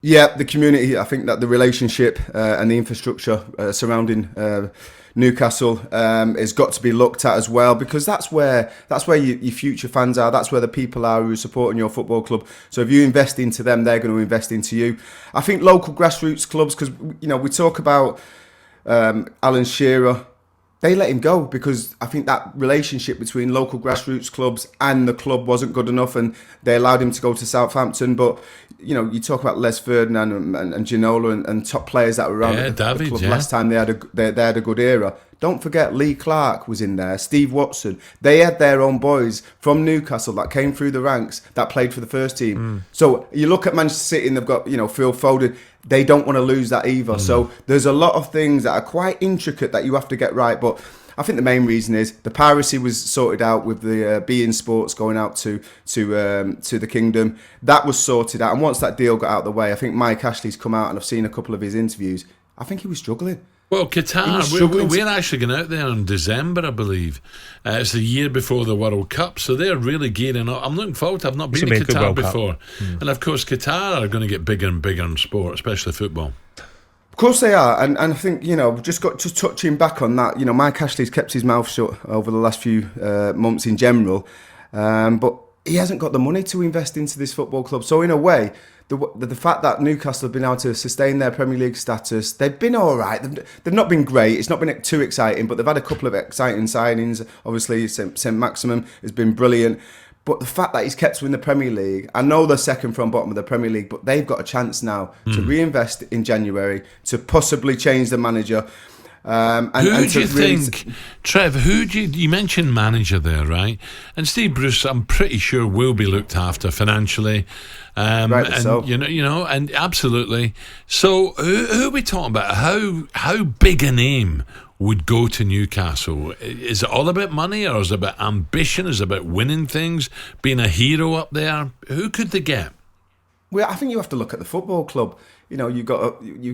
Yeah, the community. I think that the relationship and the infrastructure surrounding Newcastle has got to be looked at as well, because that's where your future fans are. That's where the people are who are supporting your football club. So if you invest into them, they're going to invest into you. I think local grassroots clubs, because we talk about Alan Shearer. They let him go because I think that relationship between local grassroots clubs and the club wasn't good enough, and they allowed him to go to Southampton. But you talk about Les Ferdinand and Ginola and top players that were around the club last time they had a good era. Don't forget Lee Clark was in there, Steve Watson. They had their own boys from Newcastle that came through the ranks that played for the first team. So you look at Manchester City and they've got Phil Foden. They don't want to lose that either. So there's a lot of things that are quite intricate that you have to get right. But I think the main reason is the piracy was sorted out with the beIN Sports going out to the Kingdom. That was sorted out, and once that deal got out of the way, I think Mike Ashley's come out, and I've seen a couple of his interviews. I think he was struggling. Well, Qatar, we're actually going out there in December, I believe. It's the year before the World Cup, so they're really gearing up. I'm looking forward to it. I've not been to Qatar before. And of course, Qatar are going to get bigger and bigger in sport, especially football. Of course they are, and I think, just touching back on that, Mike Ashley's kept his mouth shut over the last few months in general, but he hasn't got the money to invest into this football club. So in a way, the fact that Newcastle have been able to sustain their Premier League status, they've been all right. They've not been great. It's not been too exciting, but they've had a couple of exciting signings. Obviously, St. Maximum has been brilliant. But the fact that he's kept in the Premier League, I know they're second from bottom of the Premier League, but they've got a chance now to reinvest in January, to possibly change the manager. Who do you think, Trev? You mentioned manager there, right? And Steve Bruce, I'm pretty sure will be looked after financially, and so. And absolutely. So, who are we talking about? How big a name would go to Newcastle? Is it all about money, or is it about ambition? Is it about winning things, being a hero up there? Who could they get? Well, I think you have to look at the football club. You've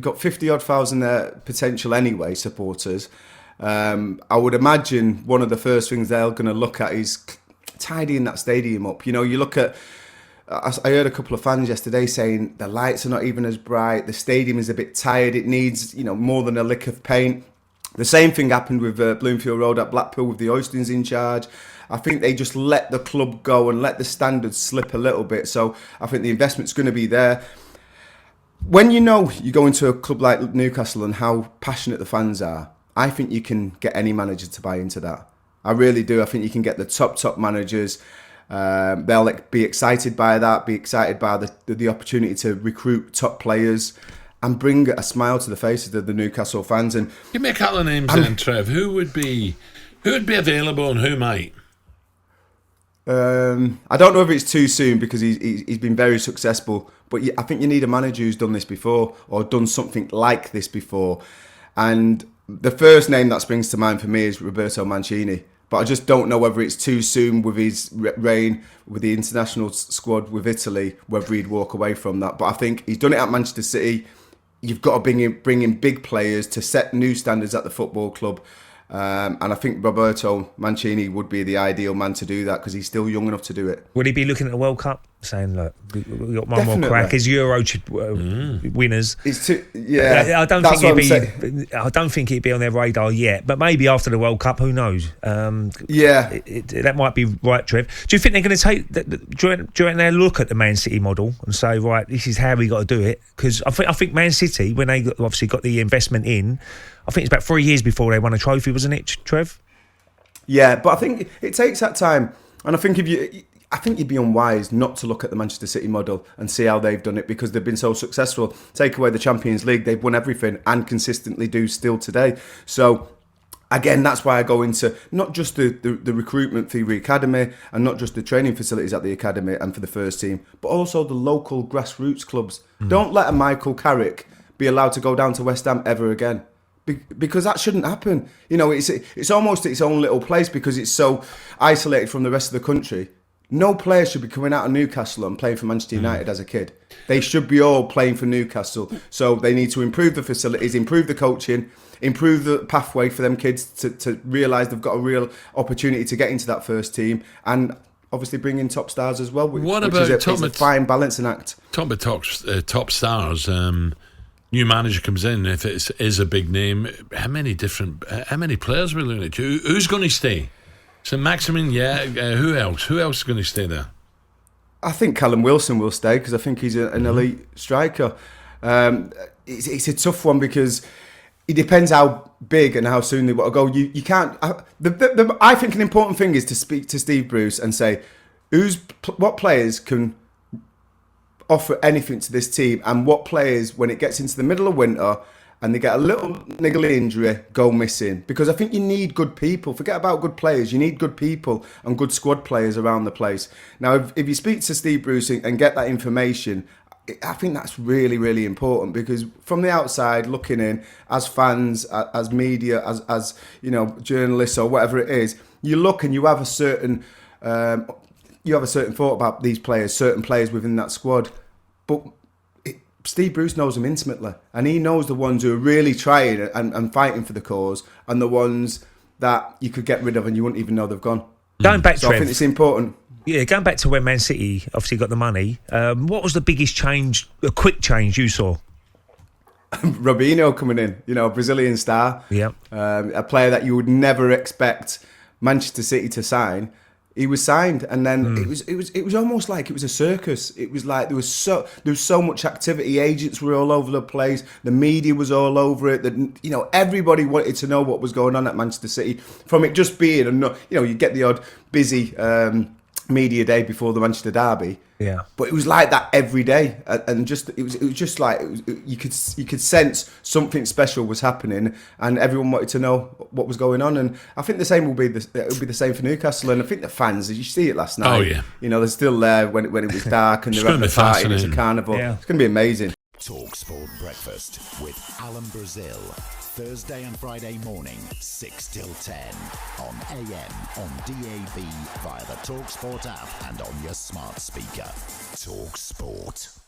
got 50 odd thousand potential anyway supporters. I would imagine one of the first things they're going to look at is tidying that stadium up. You look at. I heard a couple of fans yesterday saying the lights are not even as bright. The stadium is a bit tired. It needs more than a lick of paint. The same thing happened with Bloomfield Road at Blackpool with the Oystons in charge. I think they just let the club go and let the standards slip a little bit. So I think the investment's going to be there. When you go into a club like Newcastle and how passionate the fans are, I think you can get any manager to buy into that. I really do. I think you can get the top managers. They'll be excited by that, be excited by the opportunity to recruit top players and bring a smile to the faces of the Newcastle fans. And give me a couple of names then, Trev. Who would be available and who might? I don't know if it's too soon because he's been very successful, but I think you need a manager who's done this before or done something like this before. And the first name that springs to mind for me is Roberto Mancini, but I just don't know whether it's too soon with his reign with the international squad with Italy, whether he'd walk away from that. But I think he's done it at Manchester City. You've got to bring in big players to set new standards at the football club. And I think Roberto Mancini would be the ideal man to do that because he's still young enough to do it. Would he be looking at the World Cup saying, look, we've got one more crack as Euro winners? I don't think it'd be on their radar yet, but maybe after the World Cup, who knows? That might be right, Trev. Do you think they're going to take during their look at the Man City model and say, right, this is how we got to do it? Because I think Man City, when they obviously got the investment in, I think it's about 3 years before they won a trophy, wasn't it, Trev? Yeah, but I think it takes that time. And I think you'd be unwise not to look at the Manchester City model and see how they've done it because they've been so successful. Take away the Champions League, they've won everything and consistently do still today. So, again, that's why I go into not just the recruitment for the academy and not just the training facilities at the academy and for the first team, but also the local grassroots clubs. Don't let a Michael Carrick be allowed to go down to West Ham ever again. Because that shouldn't happen. It's almost its own little place because it's so isolated from the rest of the country. No player should be coming out of Newcastle and playing for Manchester United as a kid. They should be all playing for Newcastle. So they need to improve the facilities, improve the coaching, improve the pathway for them kids to realise they've got a real opportunity to get into that first team. And obviously bring in top stars as well. What about is a fine balancing act? Talking about top stars, new manager comes in. If it is a big name, how many players are we looking at? Who's going to stay? So Maximin, who else? Who else is going to stay there? I think Callum Wilson will stay because I think he's an elite striker. It's a tough one because it depends how big and how soon they want to go. You can't. I think an important thing is to speak to Steve Bruce and say, what players can offer anything to this team, and what players, when it gets into the middle of winter and they get a little niggly injury, go missing. Because I think you need good people. Forget about good players. You need good people and good squad players around the place. Now, if you speak to Steve Bruce and get that information, I think that's really, really important, because from the outside looking in, as fans, as media, as journalists or whatever it is, you look and you have a certain thought about these players, certain players within that squad. But Steve Bruce knows them intimately, and he knows the ones who are really trying and fighting for the cause, and the ones that you could get rid of and you wouldn't even know they've gone. Going back, so I think it's important. Yeah, going back to when Man City obviously got the money, what was the biggest change, a quick change you saw? Robinho coming in, Brazilian star. Yeah. A player that you would never expect Manchester City to sign. He was signed, and then it was almost like it was a circus. It was like there was so much activity. Agents were all over the place. The media was all over it. Everybody wanted to know what was going on at Manchester City. From it just being, you get the odd busy media day before the Manchester derby. Yeah, but it was like that every day, and it was just like you could sense something special was happening, and everyone wanted to know what was going on. And I think the same will be the same for Newcastle. And I think the fans, as you see it last night, they're still there when it was dark and they're at the party. It's a carnival. Yeah. It's going to be amazing. talkSPORT Breakfast with Alan Brazil. Thursday and Friday morning, 6 till 10. On AM, on DAB, via the talkSPORT app and on your smart speaker. talkSPORT.